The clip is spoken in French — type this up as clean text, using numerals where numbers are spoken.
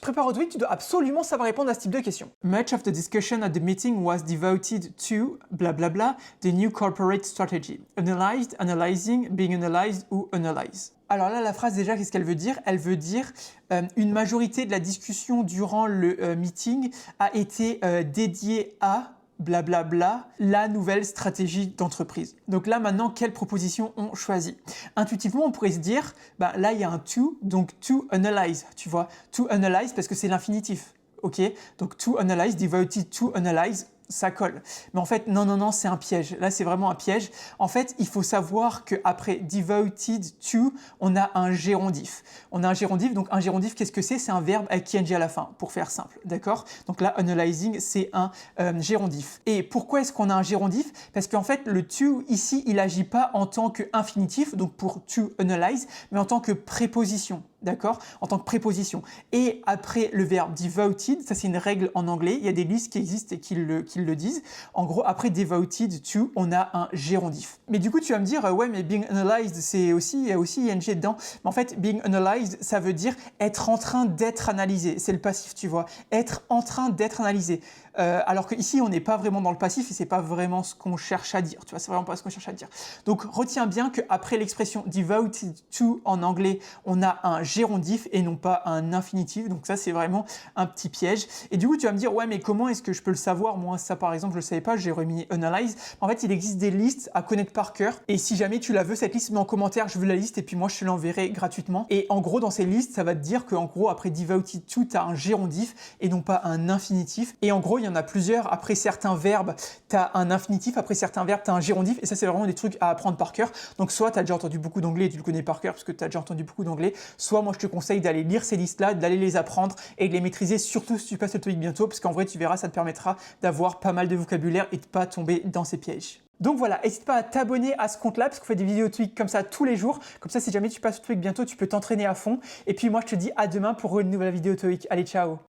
prépares au TOEIC, tu dois absolument savoir répondre à ce type de questions. Much of the discussion at the meeting was devoted to bla bla bla, the new corporate strategy. Analyzed, analyzing, being analyzed ou analyze. Alors là, la phrase déjà, qu'est-ce qu'elle veut dire? Elle veut dire une majorité de la discussion durant le meeting a été dédiée à blablabla, bla bla, la nouvelle stratégie d'entreprise. Donc là, maintenant, quelle proposition on choisit? Intuitivement, on pourrait se dire, bah, là, il y a un to, donc to analyze, tu vois. To analyze parce que c'est l'infinitif, ok? Donc to analyze, devoted to analyze, ça colle. Mais en fait, non, non, non, c'est un piège. Là, c'est vraiment un piège. En fait, il faut savoir qu'après devoted to, on a un gérondif. On a un gérondif, donc un gérondif, qu'est-ce que c'est? C'est un verbe avec ing à la fin, pour faire simple, d'accord? Donc là, analyzing, c'est un gérondif. Et pourquoi est-ce qu'on a un gérondif? Parce qu'en fait, le to, ici, il agit pas en tant qu'infinitif, donc pour to analyze, mais en tant que préposition. D'accord? En tant que préposition. Et après le verbe devoted, ça c'est une règle en anglais, il y a des listes qui existent et qui le disent. En gros, après devoted to, on a un gérondif. Mais du coup, tu vas me dire, ouais, mais being analyzed, c'est aussi, il y a aussi ing dedans. Mais en fait, being analyzed, ça veut dire être en train d'être analysé. C'est le passif, tu vois. Être en train d'être analysé. Alors que ici, on n'est pas vraiment dans le passif et c'est pas vraiment ce qu'on cherche à dire. Tu vois, c'est vraiment pas ce qu'on cherche à dire. Donc, retiens bien qu'après l'expression devoted to en anglais, on a un gérondif et non pas un infinitif. Donc ça, c'est vraiment un petit piège. Et du coup, tu vas me dire, ouais, mais comment est-ce que je peux le savoir? Moi, ça, par exemple, je le savais pas, j'ai remis analyze. En fait, il existe des listes à connaître par cœur. Et si jamais tu la veux, cette liste, mets en commentaire, je veux la liste et puis moi, je te l'enverrai gratuitement. Et en gros, dans ces listes, ça va te dire qu'en gros, après devoted to, tu as un gérondif et non pas un infinitif. Et en gros, il y en a plusieurs. Après certains verbes, tu as un infinitif. Après certains verbes, tu as un gérondif. Et ça, c'est vraiment des trucs à apprendre par cœur. Donc, soit tu as déjà entendu beaucoup d'anglais et tu le connais par cœur parce que tu as déjà entendu beaucoup d'anglais. Soit moi, je te conseille d'aller lire ces listes-là, d'aller les apprendre et de les maîtriser, surtout si tu passes le TOEIC bientôt, parce qu'en vrai, tu verras, ça te permettra d'avoir pas mal de vocabulaire et de pas tomber dans ces pièges. Donc voilà, n'hésite pas à t'abonner à ce compte-là parce qu'on fait des vidéos TOEIC comme ça tous les jours. Comme ça, si jamais tu passes le TOEIC bientôt, tu peux t'entraîner à fond. Et puis moi, je te dis à demain pour une nouvelle vidéo TOEIC. Allez, ciao!